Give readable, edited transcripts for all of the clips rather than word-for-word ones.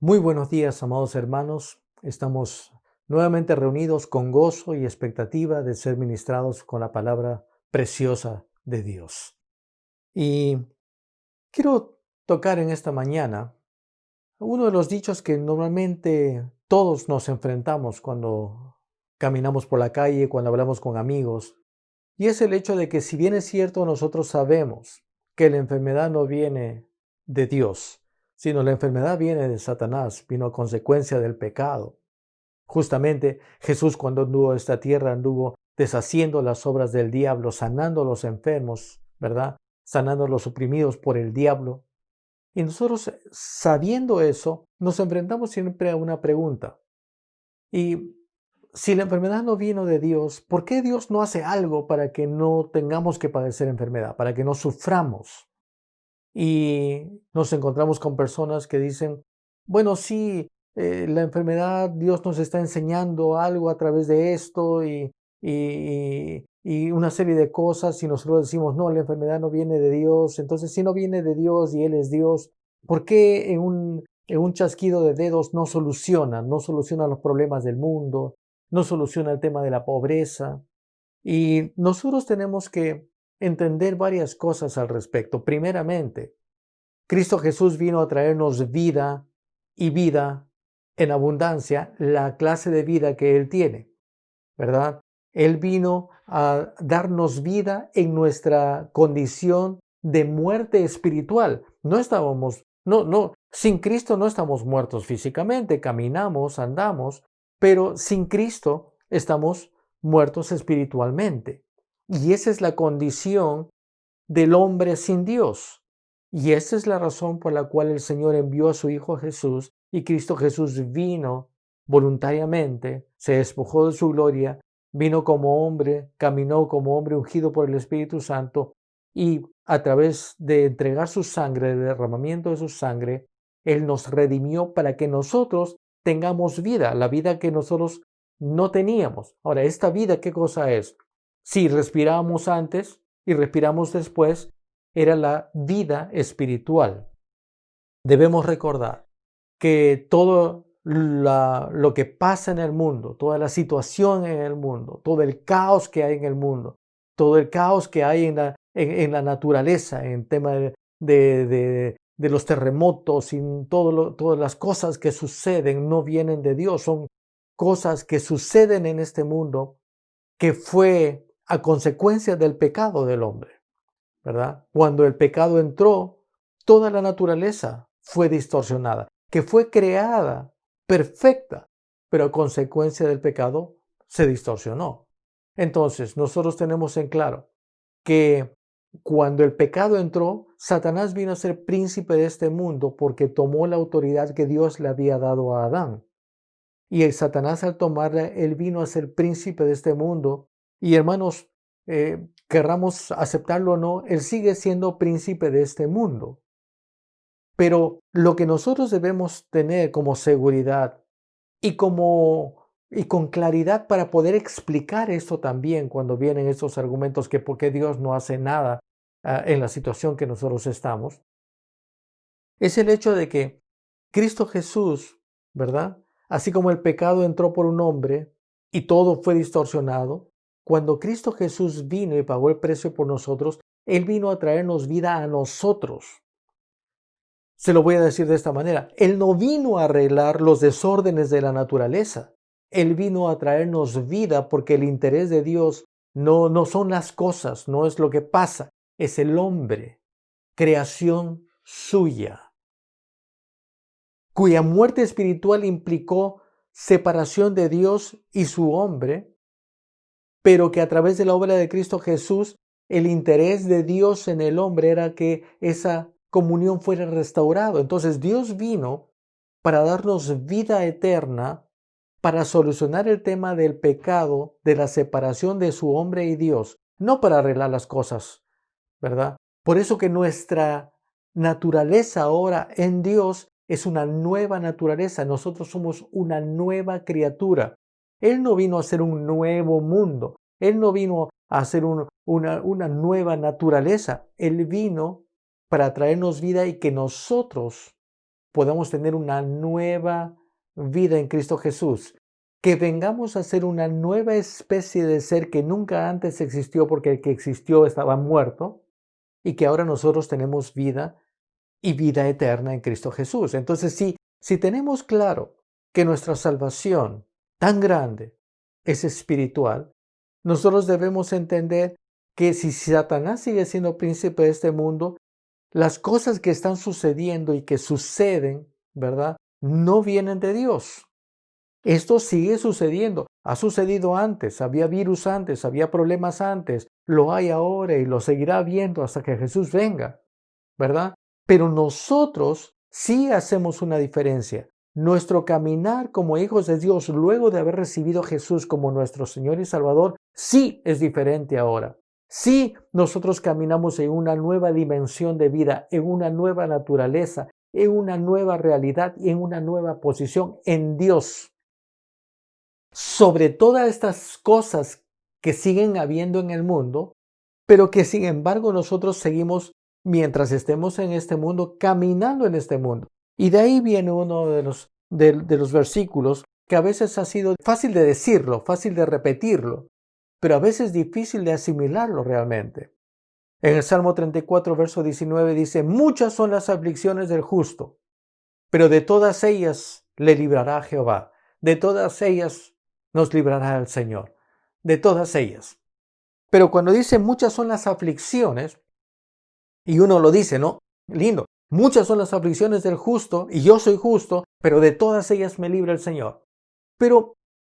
Muy buenos días, amados hermanos. Estamos nuevamente reunidos con gozo y expectativa de ser ministrados con la palabra preciosa de Dios. Y quiero tocar en esta mañana uno de los dichos que normalmente todos nos enfrentamos cuando caminamos por la calle, cuando hablamos con amigos, y es el hecho de que si bien es cierto, nosotros sabemos que la enfermedad no viene de Dios, sino la enfermedad viene de Satanás, vino a consecuencia del pecado. Justamente Jesús, cuando anduvo a esta tierra, anduvo deshaciendo las obras del diablo, sanando a los enfermos, ¿verdad? Sanando a los oprimidos por el diablo. Y nosotros, sabiendo eso, nos enfrentamos siempre a una pregunta. Y si la enfermedad no vino de Dios, ¿por qué Dios no hace algo para que no tengamos que padecer enfermedad, para que no suframos? Y nos encontramos con personas que dicen, bueno, sí, la enfermedad, Dios nos está enseñando algo a través de esto y una serie de cosas, y nosotros decimos, no, la enfermedad no viene de Dios. Entonces, si no viene de Dios y Él es Dios, ¿por qué en un chasquido de dedos no soluciona los problemas del mundo, no soluciona el tema de la pobreza? Y nosotros tenemos que entender varias cosas al respecto. Primeramente, Cristo Jesús vino a traernos vida y vida en abundancia, la clase de vida que Él tiene, ¿verdad? Él vino a darnos vida en nuestra condición de muerte espiritual. Sin Cristo no estamos muertos físicamente, caminamos, andamos, pero sin Cristo estamos muertos espiritualmente. Y esa es la condición del hombre sin Dios. Y esa es la razón por la cual el Señor envió a su Hijo Jesús, y Cristo Jesús vino voluntariamente, se despojó de su gloria, vino como hombre, caminó como hombre ungido por el Espíritu Santo, y a través de entregar su sangre, el derramamiento de su sangre, Él nos redimió para que nosotros tengamos vida, la vida que nosotros no teníamos. Ahora, ¿esta vida qué cosa es? Si respirábamos antes y respiramos después, era la vida espiritual. Debemos recordar que todo lo que pasa en el mundo, toda la situación en el mundo, todo el caos que hay en el mundo, todo el caos que hay en la naturaleza, en tema de los terremotos y todas las cosas que suceden no vienen de Dios, son cosas que suceden en este mundo que fue a consecuencia del pecado del hombre, ¿verdad? Cuando el pecado entró, toda la naturaleza fue distorsionada, que fue creada perfecta, pero a consecuencia del pecado se distorsionó. Entonces, nosotros tenemos en claro que cuando el pecado entró, Satanás vino a ser príncipe de este mundo porque tomó la autoridad que Dios le había dado a Adán. Y el Satanás, al tomarla, él vino a ser príncipe de este mundo. Y hermanos, querramos aceptarlo o no, él sigue siendo príncipe de este mundo. Pero lo que nosotros debemos tener como seguridad y con claridad para poder explicar esto también cuando vienen estos argumentos que por qué Dios no hace nada en la situación que nosotros estamos, es el hecho de que Cristo Jesús, ¿verdad? Así como el pecado entró por un hombre y todo fue distorsionado, cuando Cristo Jesús vino y pagó el precio por nosotros, Él vino a traernos vida a nosotros. Se lo voy a decir de esta manera. Él no vino a arreglar los desórdenes de la naturaleza. Él vino a traernos vida porque el interés de Dios no son las cosas, no es lo que pasa, es el hombre, creación suya, cuya muerte espiritual implicó separación de Dios y su hombre, pero que a través de la obra de Cristo Jesús, el interés de Dios en el hombre era que esa comunión fuera restaurada. Entonces Dios vino para darnos vida eterna, para solucionar el tema del pecado, de la separación de su hombre y Dios, no para arreglar las cosas, ¿verdad? Por eso que nuestra naturaleza ahora en Dios es una nueva naturaleza. Nosotros somos una nueva criatura. Él no vino a hacer un nuevo mundo. Él no vino a hacer una nueva naturaleza. Él vino para traernos vida y que nosotros podamos tener una nueva vida en Cristo Jesús, que vengamos a ser una nueva especie de ser que nunca antes existió porque el que existió estaba muerto y que ahora nosotros tenemos vida y vida eterna en Cristo Jesús. Entonces, si tenemos claro que nuestra salvación tan grande es espiritual, nosotros debemos entender que si Satanás sigue siendo príncipe de este mundo, las cosas que están sucediendo y que suceden, ¿verdad? No vienen de Dios. Esto sigue sucediendo. Ha sucedido antes, había virus antes, había problemas antes, lo hay ahora y lo seguirá habiendo hasta que Jesús venga, ¿verdad? Pero nosotros sí hacemos una diferencia. Nuestro caminar como hijos de Dios luego de haber recibido a Jesús como nuestro Señor y Salvador, sí es diferente ahora. Sí, nosotros caminamos en una nueva dimensión de vida, en una nueva naturaleza, en una nueva realidad y en una nueva posición en Dios. Sobre todas estas cosas que siguen habiendo en el mundo, pero que sin embargo nosotros seguimos, mientras estemos en este mundo, caminando en este mundo. Y de ahí viene uno de los versículos que a veces ha sido fácil de decirlo, fácil de repetirlo, pero a veces difícil de asimilarlo realmente. En el Salmo 34, verso 19 dice, muchas son las aflicciones del justo, pero de todas ellas le librará Jehová. De todas ellas nos librará el Señor. De todas ellas. Pero cuando dice muchas son las aflicciones, y uno lo dice, ¿no? Lindo. Muchas son las aflicciones del justo, y yo soy justo, pero de todas ellas me libra el Señor. Pero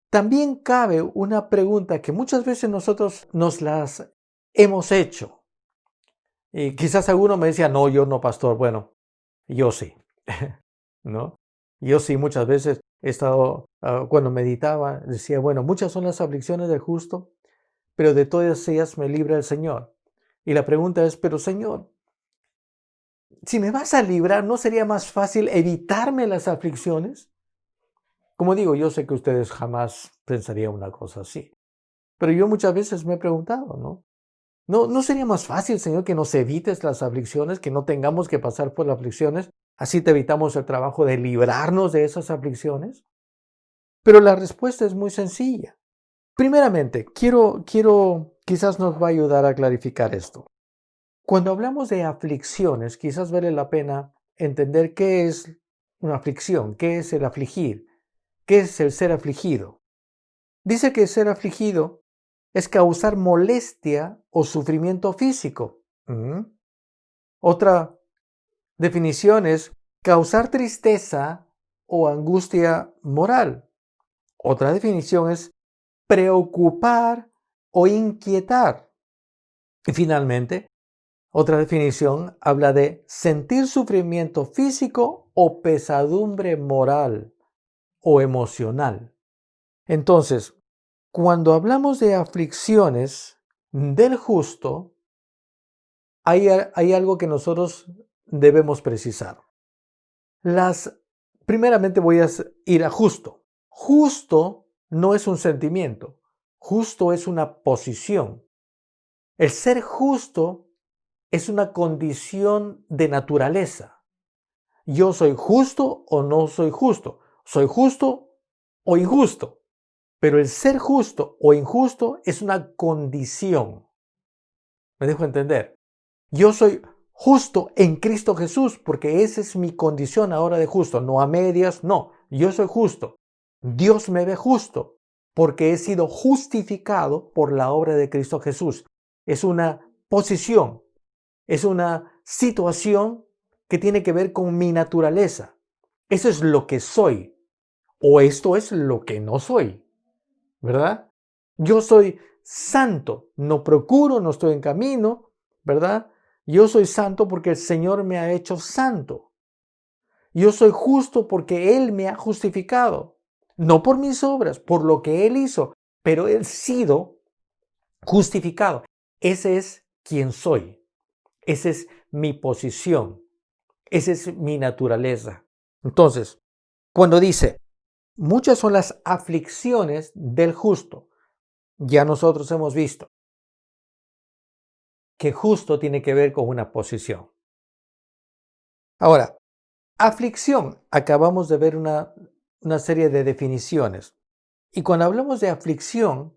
también cabe una pregunta que muchas veces nosotros nos las hemos hecho. Y quizás alguno me decía, no, yo no, pastor. Bueno, yo sí, ¿no? Yo sí, muchas veces he estado, cuando meditaba, decía, bueno, muchas son las aflicciones del justo, pero de todas ellas me libra el Señor. Y la pregunta es, pero Señor, si me vas a librar, ¿no sería más fácil evitarme las aflicciones? Como digo, yo sé que ustedes jamás pensarían una cosa así, pero yo muchas veces me he preguntado, ¿no? ¿No sería más fácil, Señor, que nos evites las aflicciones, que no tengamos que pasar por las aflicciones? Así te evitamos el trabajo de librarnos de esas aflicciones. Pero la respuesta es muy sencilla. Primeramente, quizás nos va a ayudar a clarificar esto. Cuando hablamos de aflicciones, quizás vale la pena entender qué es una aflicción, qué es el afligir, qué es el ser afligido. Dice que ser afligido es causar molestia o sufrimiento físico. Otra definición es causar tristeza o angustia moral. Otra definición es preocupar o inquietar. Y finalmente, otra definición habla de sentir sufrimiento físico o pesadumbre moral o emocional. Entonces, cuando hablamos de aflicciones del justo, hay algo que nosotros debemos precisar. Primeramente voy a ir a justo. Justo no es un sentimiento, justo es una posición. El ser justo es una condición de naturaleza. Yo soy justo o no soy justo. Soy justo o injusto. Pero el ser justo o injusto es una condición. ¿Me dejo entender? Yo soy justo en Cristo Jesús porque esa es mi condición ahora de justo. No a medias, no. Yo soy justo. Dios me ve justo porque he sido justificado por la obra de Cristo Jesús. Es una posición. Es una situación que tiene que ver con mi naturaleza. Eso es lo que soy. O esto es lo que no soy. ¿Verdad? Yo soy santo. No procuro, no estoy en camino. ¿Verdad? Yo soy santo porque el Señor me ha hecho santo. Yo soy justo porque Él me ha justificado. No por mis obras, por lo que Él hizo. Pero he sido justificado. Ese es quien soy. Esa es mi posición. Esa es mi naturaleza. Entonces, cuando dice, muchas son las aflicciones del justo, ya nosotros hemos visto que justo tiene que ver con una posición. Ahora, Aflicción. Acabamos de ver una serie de definiciones. Y cuando hablamos de aflicción,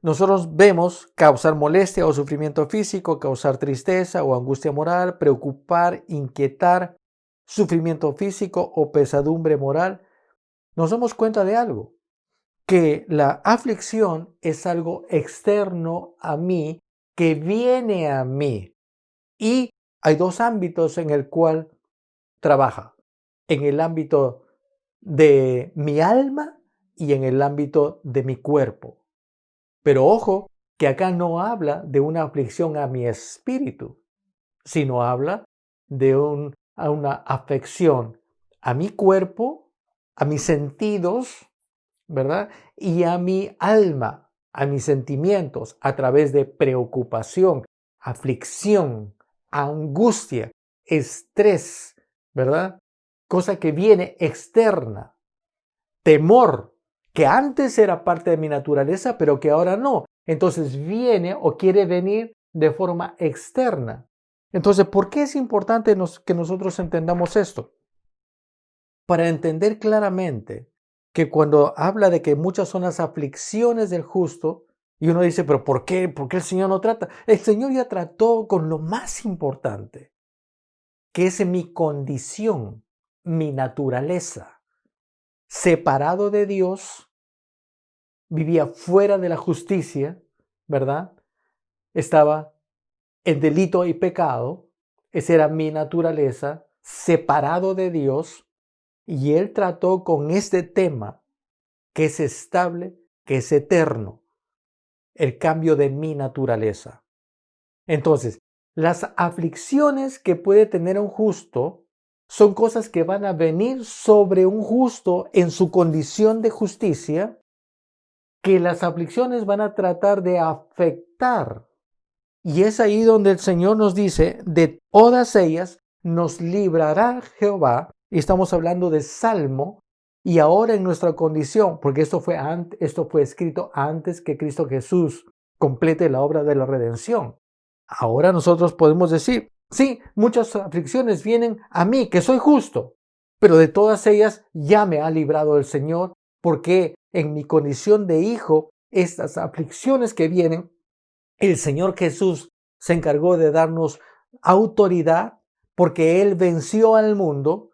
nosotros vemos causar molestia o sufrimiento físico, causar tristeza o angustia moral, preocupar, inquietar, sufrimiento físico o pesadumbre moral. Nos damos cuenta de algo, que la aflicción es algo externo a mí, que viene a mí. Y hay dos ámbitos en el cual trabaja. En el ámbito de mi alma y en el ámbito de mi cuerpo. Pero ojo, que acá no habla de una aflicción a mi espíritu, sino habla de una afección a mi cuerpo, a mis sentidos, ¿verdad? Y a mi alma, a mis sentimientos, a través de preocupación, aflicción, angustia, estrés, ¿verdad? Cosa que viene externa, temor, que antes era parte de mi naturaleza, pero que ahora no. Entonces viene o quiere venir de forma externa. Entonces, ¿por qué es importante que nosotros entendamos esto? Para entender claramente que cuando habla de que muchas son las aflicciones del justo, y uno dice, pero ¿por qué? ¿Por qué el Señor no trata? El Señor ya trató con lo más importante, que es mi condición, mi naturaleza. Separado de Dios, vivía fuera de la justicia, ¿verdad? Estaba en delito y pecado, esa era mi naturaleza, separado de Dios, y Él trató con este tema que es estable, que es eterno, el cambio de mi naturaleza. Entonces, las aflicciones que puede tener un justo son cosas que van a venir sobre un justo en su condición de justicia, que las aflicciones van a tratar de afectar. Y es ahí donde el Señor nos dice, de todas ellas nos librará Jehová. Y estamos hablando de Salmo. Y ahora en nuestra condición, porque esto fue escrito antes que Cristo Jesús complete la obra de la redención. Ahora nosotros podemos decir, sí, muchas aflicciones vienen a mí, que soy justo, pero de todas ellas ya me ha librado el Señor, porque en mi condición de hijo, estas aflicciones que vienen, el Señor Jesús se encargó de darnos autoridad, porque Él venció al mundo,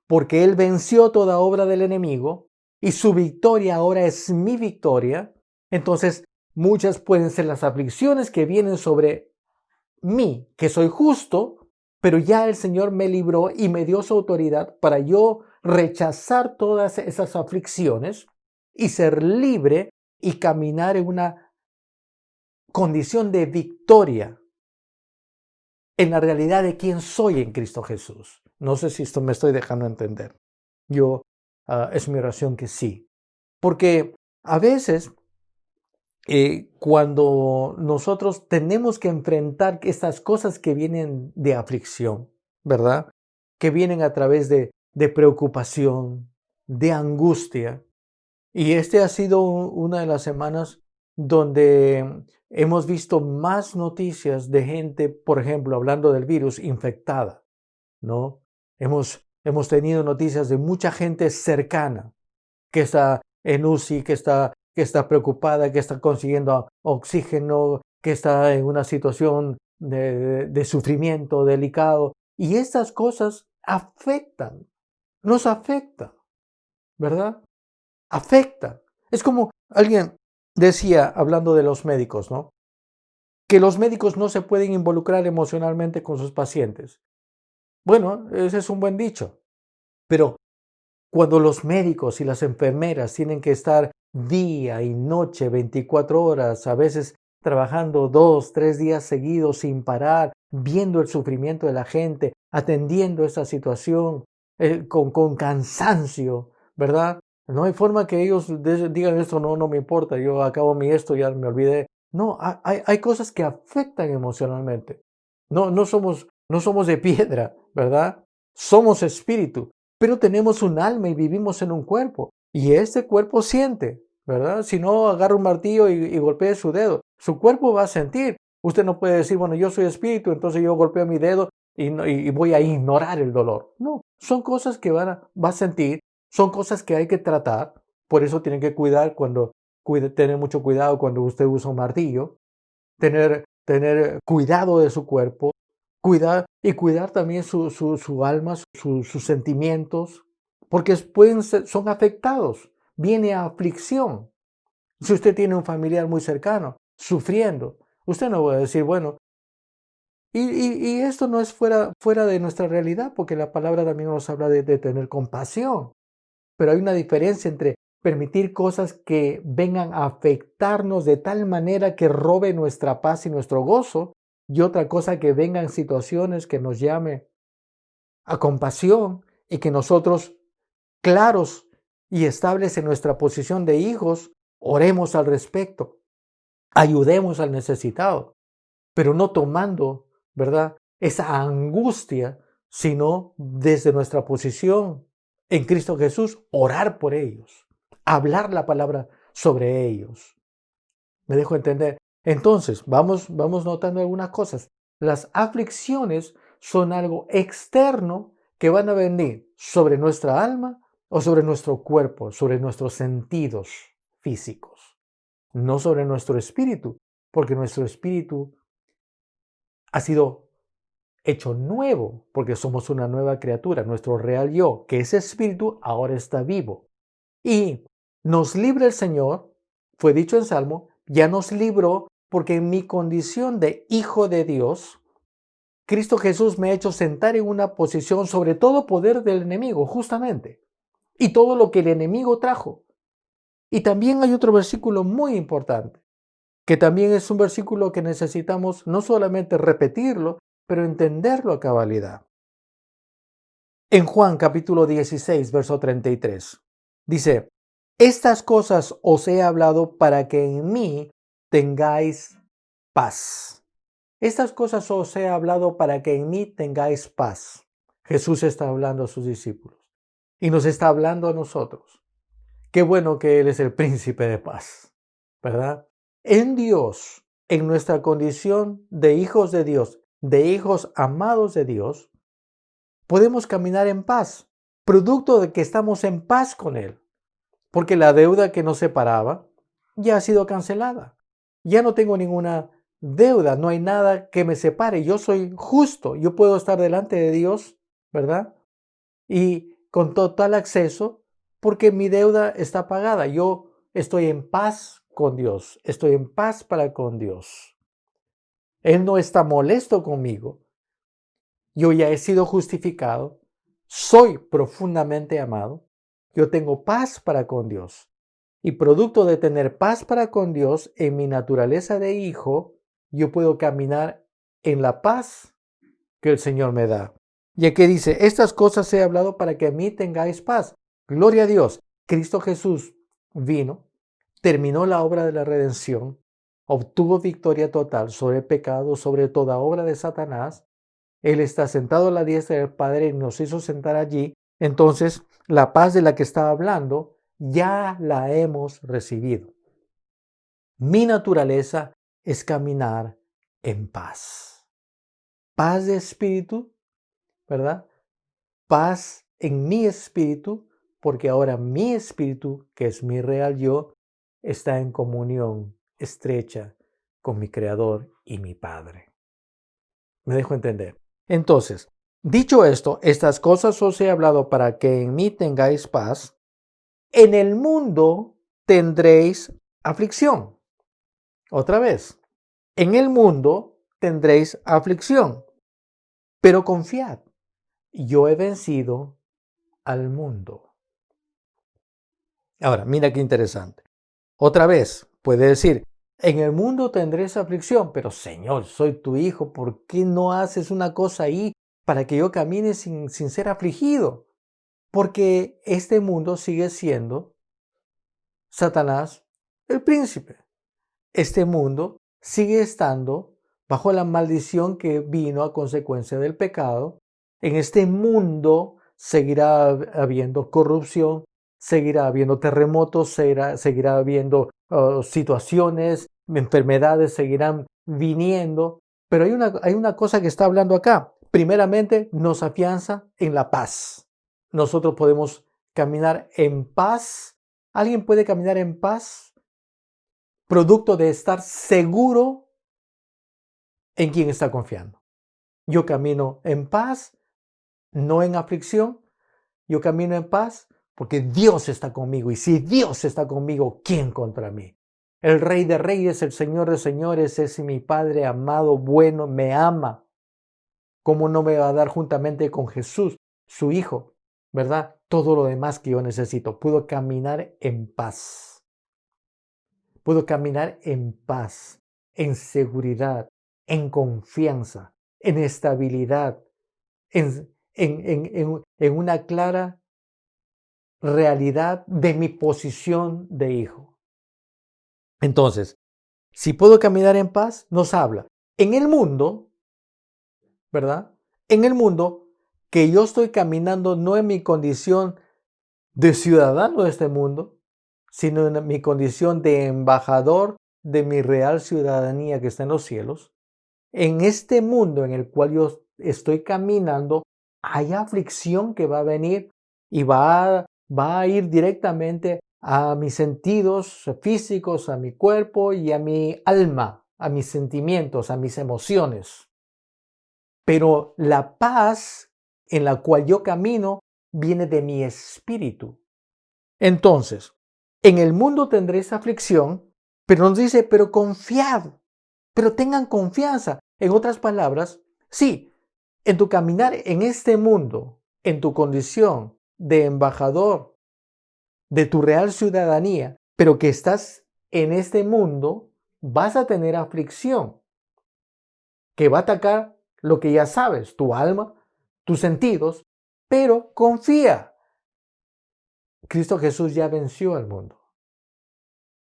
porque Él venció toda obra del enemigo, y su victoria ahora es mi victoria. Entonces, muchas pueden ser las aflicciones que vienen sobre mí, que soy justo, pero ya el Señor me libró y me dio su autoridad para yo rechazar todas esas aflicciones y ser libre y caminar en una condición de victoria en la realidad de quién soy en Cristo Jesús. No sé si esto me estoy dejando entender. Es mi oración que sí. Porque a veces cuando nosotros tenemos que enfrentar estas cosas que vienen de aflicción, ¿verdad? Que vienen a través de preocupación, de angustia. Y este ha sido una de las semanas donde hemos visto más noticias de gente, por ejemplo, hablando del virus, infectada, ¿no? Hemos tenido noticias de mucha gente cercana que está en UCI, que está preocupada, que está consiguiendo oxígeno, que está en una situación de sufrimiento delicado. Y estas cosas nos afectan, ¿verdad? Afectan. Es como alguien decía, hablando de los médicos, ¿no? Que los médicos no se pueden involucrar emocionalmente con sus pacientes. Bueno, ese es un buen dicho. Pero cuando los médicos y las enfermeras tienen que estar día y noche, 24 horas, a veces trabajando 2, 3 días seguidos sin parar, viendo el sufrimiento de la gente, atendiendo esa situación con cansancio, ¿verdad? No hay forma que ellos digan esto, no me importa, yo acabo esto, ya me olvidé. No, hay cosas que afectan emocionalmente. No somos de piedra, ¿verdad? Somos espíritu, pero tenemos un alma y vivimos en un cuerpo. Y este cuerpo siente, ¿verdad? Si no agarra un martillo y golpea su dedo, su cuerpo va a sentir. Usted no puede decir, bueno, yo soy espíritu, entonces yo golpeo mi dedo y voy a ignorar el dolor. No, Son cosas que va a sentir, son cosas que hay que tratar. Por eso tienen que tener mucho cuidado cuando usted usa un martillo, tener cuidado de su cuerpo, cuidar también su alma, sus sentimientos, porque son afectados. Viene aflicción. Si usted tiene un familiar muy cercano sufriendo, usted no va a decir, bueno, y esto no es fuera de nuestra realidad, porque la palabra también nos habla de tener compasión. Pero hay una diferencia entre permitir cosas que vengan a afectarnos de tal manera que robe nuestra paz y nuestro gozo, y otra cosa que vengan situaciones que nos llame a compasión y que nosotros, claros y estables en nuestra posición de hijos, oremos al respecto, ayudemos al necesitado, pero no tomando, ¿verdad?, esa angustia, sino desde nuestra posición en Cristo Jesús, orar por ellos, hablar la palabra sobre ellos. ¿Me dejo entender? Entonces, vamos notando algunas cosas. Las aflicciones son algo externo que van a venir sobre nuestra alma o sobre nuestro cuerpo, sobre nuestros sentidos físicos, no sobre nuestro espíritu, porque nuestro espíritu ha sido hecho nuevo, porque somos una nueva criatura. Nuestro real yo, que es espíritu, ahora está vivo. Y nos libra el Señor, fue dicho en Salmo, ya nos libró porque en mi condición de hijo de Dios, Cristo Jesús me ha hecho sentar en una posición sobre todo poder del enemigo, justamente, y todo lo que el enemigo trajo. Y también hay otro versículo muy importante, que también es un versículo que necesitamos no solamente repetirlo, pero entenderlo a cabalidad. En Juan capítulo 16, verso 33, dice, estas cosas os he hablado para que en mí tengáis paz. Estas cosas os he hablado para que en mí tengáis paz. Jesús está hablando a sus discípulos y nos está hablando a nosotros. Qué bueno que Él es el príncipe de paz, ¿verdad? En Dios, en nuestra condición de hijos de Dios, de hijos amados de Dios, podemos caminar en paz, producto de que estamos en paz con Él, porque la deuda que nos separaba ya ha sido cancelada. Ya no tengo ninguna deuda, no hay nada que me separe. Yo soy justo, yo puedo estar delante de Dios, ¿verdad? Y con total acceso, porque mi deuda está pagada. Yo estoy en paz con Dios, estoy en paz para con Dios. Él no está molesto conmigo. Yo ya he sido justificado, soy profundamente amado, yo tengo paz para con Dios. Y producto de tener paz para con Dios en mi naturaleza de hijo, yo puedo caminar en la paz que el Señor me da. Y aquí dice, estas cosas he hablado para que a mí tengáis paz. Gloria a Dios. Cristo Jesús vino, terminó la obra de la redención, obtuvo victoria total sobre el pecado, sobre toda obra de Satanás. Él está sentado a la diestra del Padre y nos hizo sentar allí. Entonces, la paz de la que estaba hablando, ya la hemos recibido. Mi naturaleza es caminar en paz. Paz de espíritu, ¿verdad? Paz en mi espíritu, porque ahora mi espíritu, que es mi real yo, está en comunión estrecha con mi Creador y mi Padre. ¿Me dejo entender? Entonces, dicho esto, estas cosas os he hablado para que en mí tengáis paz. En el mundo tendréis aflicción. Otra vez, en el mundo tendréis aflicción, pero confiad, yo he vencido al mundo. Ahora, mira qué interesante. Otra vez, puede decir, en el mundo tendréis aflicción, pero Señor, soy tu hijo, ¿por qué no haces una cosa ahí para que yo camine sin ser afligido? Porque este mundo sigue siendo Satanás el príncipe. Este mundo sigue estando bajo la maldición que vino a consecuencia del pecado. En este mundo seguirá habiendo corrupción, seguirá habiendo terremotos, seguirá habiendo situaciones, enfermedades seguirán viniendo. Pero hay una cosa que está hablando acá. Primeramente, nos afianza en la paz. nosotros podemos caminar en paz. ¿Alguien puede caminar en paz? Producto de estar seguro en quien está confiando. Yo camino en paz, no en aflicción. Yo camino en paz porque Dios está conmigo. Y si Dios está conmigo, ¿quién contra mí? El Rey de Reyes, el Señor de Señores, es mi Padre amado, bueno, me ama. ¿Cómo no me va a dar juntamente con Jesús, su Hijo, verdad? Todo lo demás que yo necesito. Puedo caminar en paz. Puedo caminar en paz, en seguridad, en confianza, en estabilidad, en una clara realidad de mi posición de hijo. Entonces, si puedo caminar en paz, nos habla. En el mundo, ¿verdad? En el mundo que yo estoy caminando no en mi condición de ciudadano de este mundo, sino en mi condición de embajador de mi real ciudadanía que está en los cielos. En este mundo en el cual yo estoy caminando, hay aflicción que va a venir y va a ir directamente a mis sentidos físicos, a mi cuerpo y a mi alma, a mis sentimientos, a mis emociones. Pero la paz en la cual yo camino viene de mi espíritu. Entonces, en el mundo tendréis aflicción, pero nos dice, pero confiad, pero tengan confianza. En otras palabras, sí, en tu caminar en este mundo, en tu condición de embajador de tu real ciudadanía, pero que estás en este mundo, vas a tener aflicción que va a atacar lo que ya sabes, tu alma, tus sentidos, pero confía. Cristo Jesús ya venció al mundo.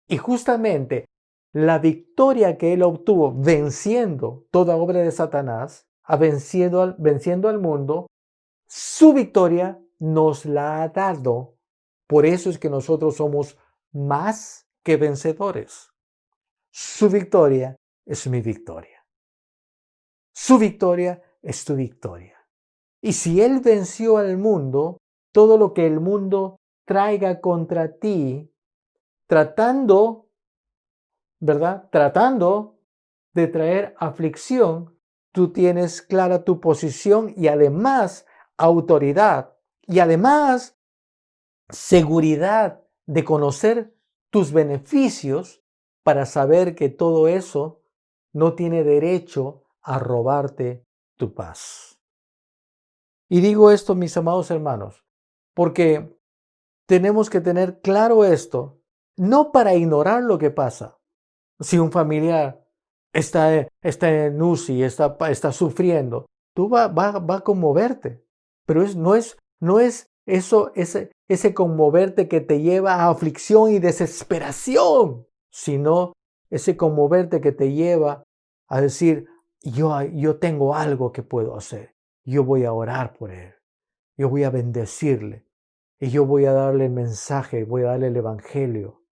Y justamente la victoria que él obtuvo venciendo toda obra de Satanás, venciendo al mundo, su victoria nos la ha dado. Por eso es que nosotros somos más que vencedores. Su victoria es mi victoria. Su victoria es tu victoria. Y si él venció al mundo, todo lo que el mundo traiga contra ti, tratando, ¿verdad? Tratando de traer aflicción, tú tienes clara tu posición y además autoridad y además seguridad de conocer tus beneficios para saber que todo eso no tiene derecho a robarte tu paz. Y digo esto, mis amados hermanos, porque tenemos que tener claro esto, no para ignorar lo que pasa. Si un familiar está en UCI, está sufriendo, tú va a conmoverte, pero no es eso, ese conmoverte que te lleva a aflicción y desesperación, sino ese conmoverte que te lleva a decir, yo tengo algo que puedo hacer, yo voy a orar por él, yo voy a bendecirle y yo voy a darle el mensaje, voy a darle el evangelio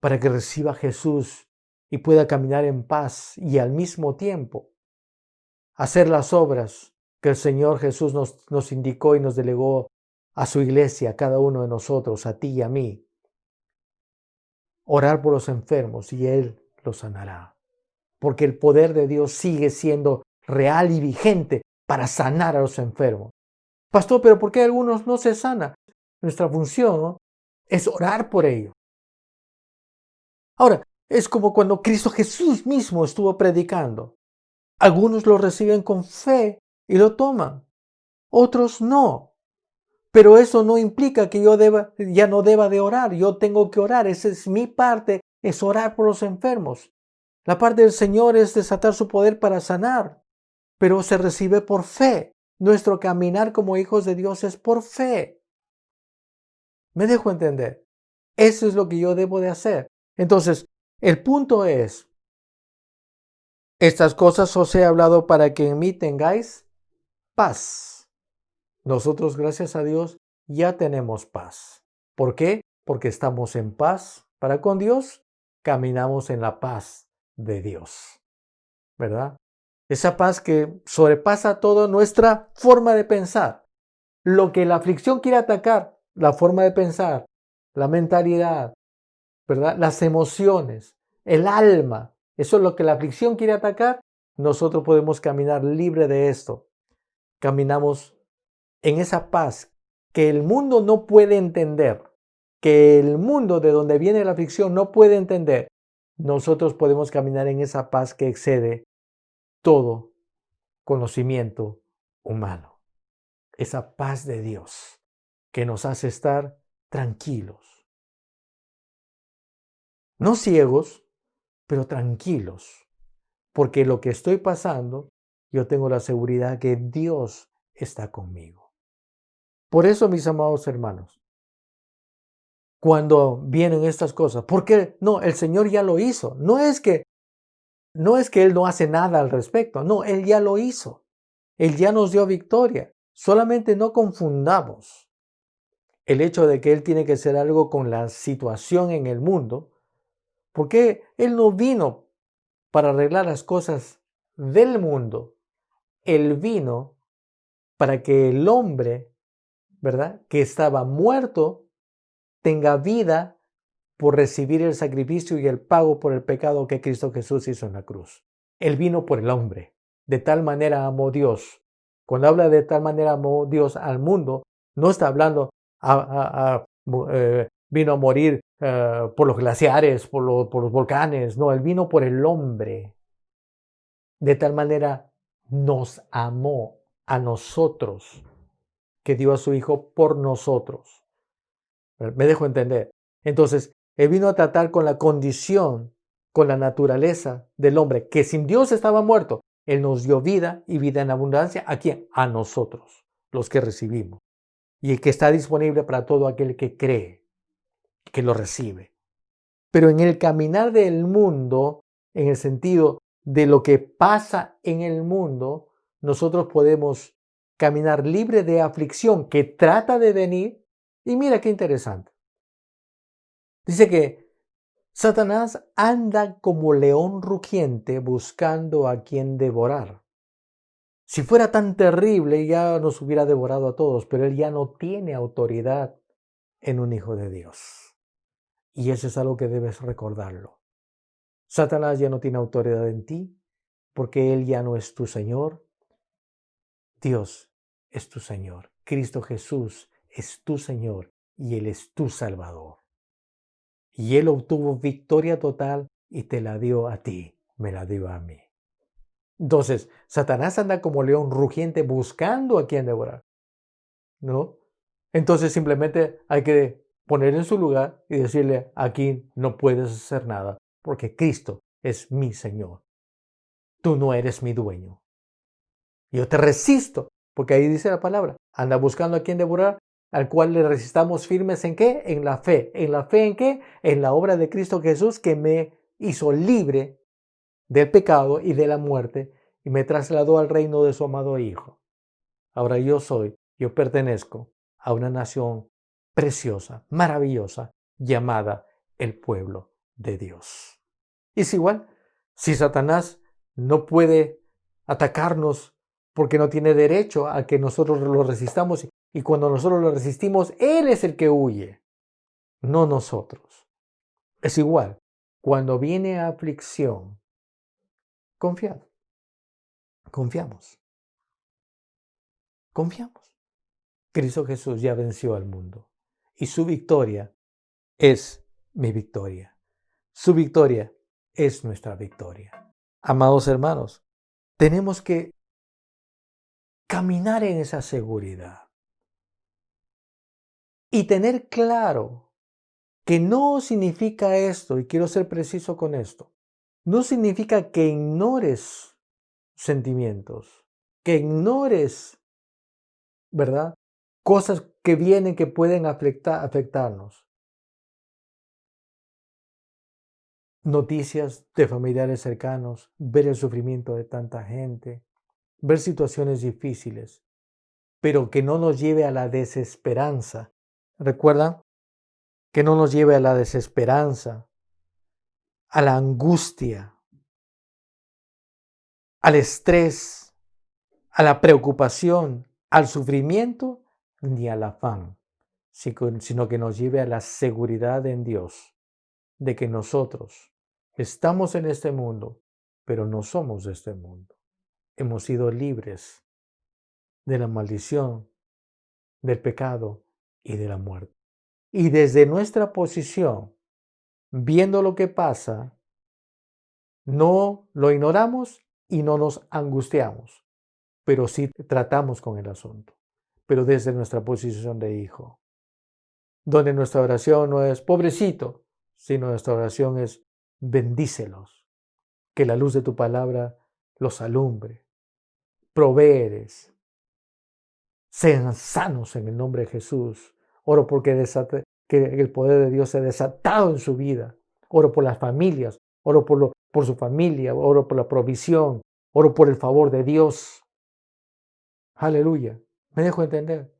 para que reciba a Jesús y pueda caminar en paz y al mismo tiempo hacer las obras que el Señor Jesús nos indicó y nos delegó a su iglesia, a cada uno de nosotros, a ti y a mí. Orar por los enfermos y Él los sanará. Porque el poder de Dios sigue siendo real y vigente para sanar a los enfermos. Pastor, pero ¿por qué algunos no se sanan? Nuestra función, ¿no?, es orar por ellos. Ahora, es como cuando Cristo Jesús mismo estuvo predicando. Algunos lo reciben con fe y lo toman, otros no. Pero eso no implica que yo ya no deba de orar. Yo tengo que orar. Esa es mi parte, es orar por los enfermos. La parte del Señor es desatar su poder para sanar, pero se recibe por fe. Nuestro caminar como hijos de Dios es por fe. ¿Me dejo entender? Eso es lo que yo debo de hacer. Entonces, el punto es, estas cosas os he hablado para que en mí tengáis paz. Nosotros, gracias a Dios, ya tenemos paz. ¿Por qué? Porque estamos en paz para con Dios, caminamos en la paz de Dios, ¿verdad? Esa paz que sobrepasa toda nuestra forma de pensar. lo que la aflicción quiere atacar, la forma de pensar, la mentalidad, ¿verdad? Las emociones, el alma, eso es lo que la aflicción quiere atacar, nosotros podemos caminar libre de esto. Caminamos en esa paz que el mundo no puede entender, que el mundo de donde viene la aflicción no puede entender. Nosotros podemos caminar en esa paz que excede todo conocimiento humano. Esa paz de Dios que nos hace estar tranquilos. No ciegos, pero tranquilos. Porque lo que estoy pasando, yo tengo la seguridad que Dios está conmigo. Por eso, mis amados hermanos, cuando vienen estas cosas, ¿por qué? No, el Señor ya lo hizo. No es que Él no hace nada al respecto. No, Él ya lo hizo. Él ya nos dio victoria. Solamente no confundamos el hecho de que Él tiene que hacer algo con la situación en el mundo, porque Él no vino para arreglar las cosas del mundo. Él vino para que el hombre, ¿verdad?, que estaba muerto, tenga vida por recibir el sacrificio y el pago por el pecado que Cristo Jesús hizo en la cruz. Él vino por el hombre. De tal manera amó Dios. Cuando habla de tal manera amó Dios al mundo, no está hablando vino a morir por los glaciares, por los volcanes. No, Él vino por el hombre. De tal manera nos amó a nosotros, que dio a su Hijo por nosotros. ¿Me dejo entender? Entonces, Él vino a tratar con la condición, con la naturaleza del hombre, que sin Dios estaba muerto. Él nos dio vida y vida en abundancia. ¿A quién? A nosotros, los que recibimos. Y que está disponible para todo aquel que cree, que lo recibe. Pero en el caminar del mundo, en el sentido de lo que pasa en el mundo, nosotros podemos caminar libre de aflicción que trata de venir. Y mira qué interesante. Dice que Satanás anda como león rugiente buscando a quien devorar. Si fuera tan terrible, ya nos hubiera devorado a todos, pero él ya no tiene autoridad en un hijo de Dios. Y eso es algo que debes recordarlo. Satanás ya no tiene autoridad en ti, porque él ya no es tu Señor. Dios es tu Señor. Cristo Jesús es tu Señor y Él es tu Salvador. Y Él obtuvo victoria total y te la dio a ti, me la dio a mí. Entonces, Satanás anda como león rugiente buscando a quien devorar, ¿no? Entonces simplemente hay que poner en su lugar y decirle, aquí no puedes hacer nada, porque Cristo es mi Señor. Tú no eres mi dueño. Yo te resisto, porque ahí dice la palabra, anda buscando a quien devorar, al cual le resistamos firmes ¿en qué? En la fe. ¿En la fe en qué? En la obra de Cristo Jesús que me hizo libre del pecado y de la muerte y me trasladó al reino de su amado Hijo. Ahora yo pertenezco a una nación preciosa, maravillosa, llamada el pueblo de Dios. Es igual, si Satanás no puede atacarnos porque no tiene derecho a que nosotros lo resistamos y cuando nosotros lo resistimos, Él es el que huye, no nosotros. Es igual, cuando viene aflicción, confiamos. Cristo Jesús ya venció al mundo y su victoria es mi victoria. Su victoria es nuestra victoria. Amados hermanos, tenemos que caminar en esa seguridad y tener claro que no significa esto, y quiero ser preciso con esto, no significa que ignores sentimientos, que ignores, ¿verdad?, cosas que vienen que pueden afectarnos. Noticias de familiares cercanos, ver el sufrimiento de tanta gente, ver situaciones difíciles, pero que no nos lleve a la desesperanza. ¿Recuerdan? Que no nos lleve a la desesperanza, a la angustia, al estrés, a la preocupación, al sufrimiento ni al afán, sino que nos lleve a la seguridad en Dios de que nosotros estamos en este mundo, pero no somos de este mundo. Hemos sido libres de la maldición, del pecado y de la muerte. Y desde nuestra posición, viendo lo que pasa, no lo ignoramos y no nos angustiamos, pero sí tratamos con el asunto, pero desde nuestra posición de hijo, donde nuestra oración no es pobrecito, sino nuestra oración es bendícelos, que la luz de tu palabra los alumbre, proveeres, sean sanos en el nombre de Jesús. Oro porque que el poder de Dios sea desatado en su vida. Oro por las familias, oro por su familia, oro por la provisión, oro por el favor de Dios. Aleluya. ¿Me dejo entender?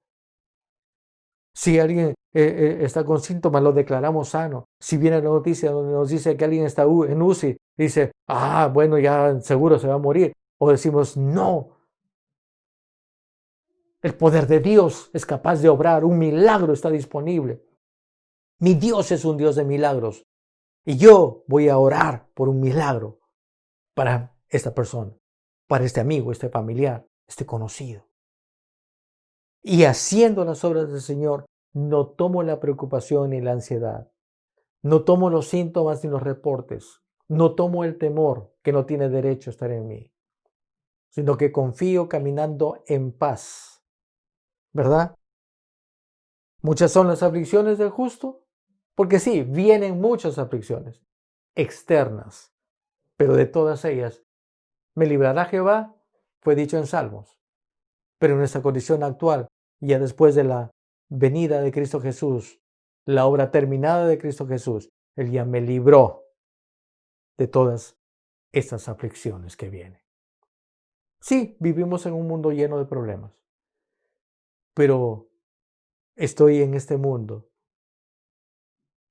Si alguien está con síntomas, lo declaramos sano. Si viene la noticia donde nos dice que alguien está en UCI, dice, bueno, ya seguro se va a morir. O decimos, no, el poder de Dios es capaz de obrar, un milagro está disponible. Mi Dios es un Dios de milagros. Y yo voy a orar por un milagro para esta persona, para este amigo, este familiar, este conocido. Y haciendo las obras del Señor, no tomo la preocupación ni la ansiedad. No tomo los síntomas ni los reportes. No tomo el temor que no tiene derecho a estar en mí, sino que confío caminando en paz. ¿Verdad? Muchas son las aflicciones del justo, porque sí, vienen muchas aflicciones externas, pero de todas ellas me librará Jehová, fue dicho en Salmos. Pero en nuestra condición actual, ya después de la venida de Cristo Jesús, la obra terminada de Cristo Jesús, Él ya me libró de todas estas aflicciones que vienen. Sí, vivimos en un mundo lleno de problemas, pero estoy en este mundo,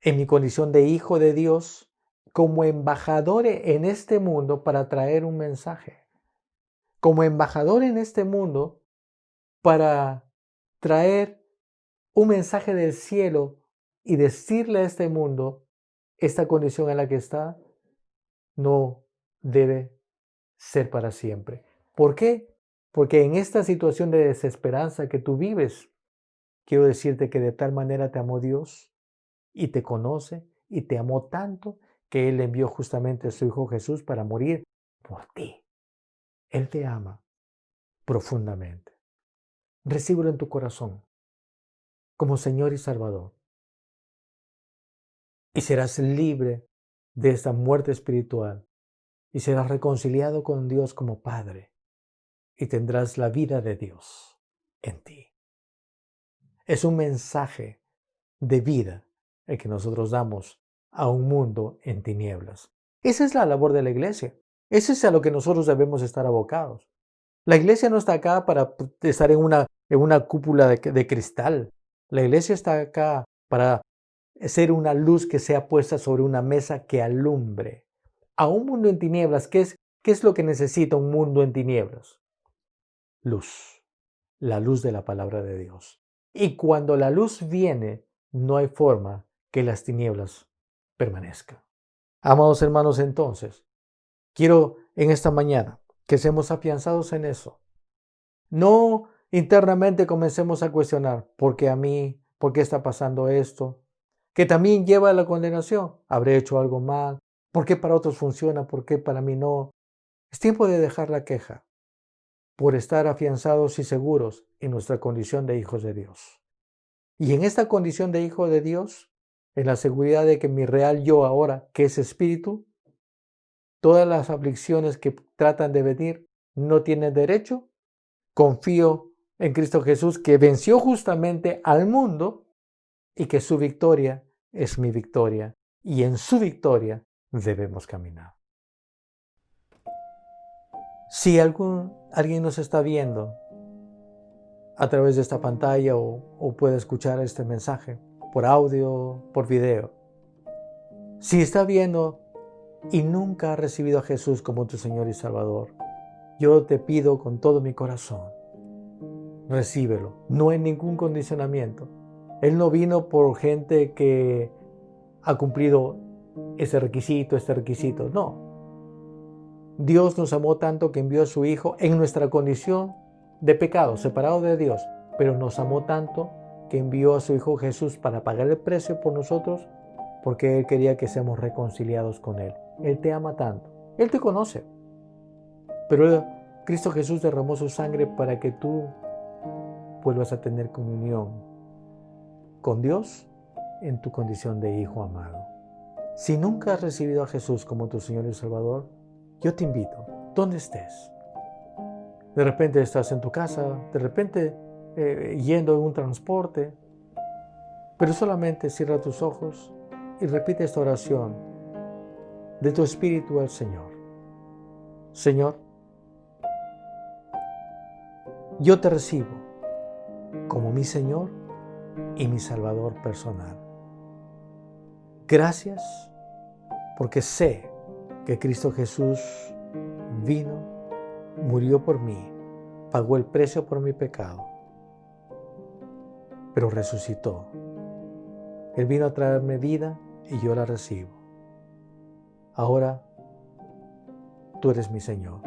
en mi condición de hijo de Dios, como embajador en este mundo para traer un mensaje. Como embajador en este mundo para traer un mensaje del cielo y decirle a este mundo, esta condición en la que está no debe ser para siempre. ¿Por qué? Porque en esta situación de desesperanza que tú vives, quiero decirte que de tal manera te amó Dios y te conoce y te amó tanto que Él envió justamente a su Hijo Jesús para morir por ti. Él te ama profundamente. Recíbelo en tu corazón como Señor y Salvador. Y serás libre de esta muerte espiritual y serás reconciliado con Dios como Padre y tendrás la vida de Dios en ti. Es un mensaje de vida el que nosotros damos a un mundo en tinieblas. Esa es la labor de la iglesia. Eso es a lo que nosotros debemos estar abocados. La iglesia no está acá para estar en una cúpula de cristal. La iglesia está acá para ser una luz que sea puesta sobre una mesa que alumbre. A un mundo en tinieblas, ¿qué es lo que necesita un mundo en tinieblas? Luz. La luz de la palabra de Dios. Y cuando la luz viene, no hay forma que las tinieblas permanezcan. Amados hermanos, entonces, quiero en esta mañana que seamos afianzados en eso. No internamente comencemos a cuestionar, ¿por qué a mí? ¿Por qué está pasando esto? Que también lleva a la condenación. ¿Habré hecho algo mal? ¿Por qué para otros funciona? ¿Por qué para mí no? Es tiempo de dejar la queja por estar afianzados y seguros en nuestra condición de hijos de Dios. Y en esta condición de hijo de Dios, en la seguridad de que mi real yo ahora, que es espíritu, todas las aflicciones que tratan de venir no tienen derecho. Confío en Cristo Jesús, que venció justamente al mundo y que su victoria es mi victoria. Y en su victoria debemos caminar. Si alguien nos está viendo a través de esta pantalla o puede escuchar este mensaje por audio, por video, si está viendo y nunca ha recibido a Jesús como tu Señor y Salvador, yo te pido con todo mi corazón recíbelo. No hay ningún condicionamiento. Él no vino por gente que ha cumplido ese requisito. No. Dios nos amó tanto que envió a su Hijo en nuestra condición de pecado, separado de Dios, pero nos amó tanto que envió a su Hijo Jesús para pagar el precio por nosotros, porque Él quería que seamos reconciliados con Él. Él te ama tanto. Él te conoce. Pero Cristo Jesús derramó su sangre para que tú vuelvas a tener comunión con Dios en tu condición de hijo amado. Si nunca has recibido a Jesús como tu Señor y Salvador, yo te invito, donde estés. De repente estás en tu casa, de repente yendo en un transporte, pero solamente cierra tus ojos y repite esta oración de tu espíritu al Señor. Señor, yo te recibo como mi Señor y mi Salvador personal. Gracias porque sé que Cristo Jesús vino, murió por mí, pagó el precio por mi pecado, pero resucitó. Él vino a traerme vida y yo la recibo. Ahora tú eres mi Señor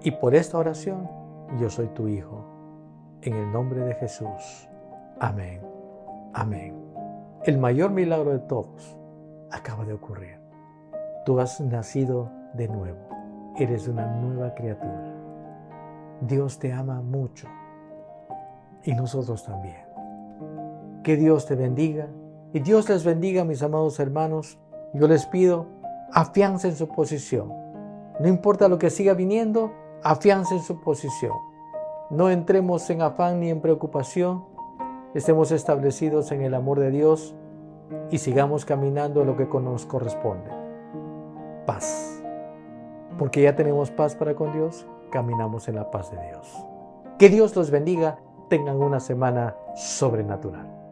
y por esta oración yo soy tu hijo. En el nombre de Jesús. Amén. Amén. El mayor milagro de todos acaba de ocurrir. Tú has nacido de nuevo. Eres una nueva criatura. Dios te ama mucho y nosotros también. Que Dios te bendiga y Dios les bendiga, mis amados hermanos. Yo les pido, afiancen su posición. No importa lo que siga viniendo, afiancen su posición. No entremos en afán ni en preocupación. Estemos establecidos en el amor de Dios y sigamos caminando en lo que nos corresponde. Paz. Porque ya tenemos paz para con Dios, caminamos en la paz de Dios. Que Dios los bendiga. Tengan una semana sobrenatural.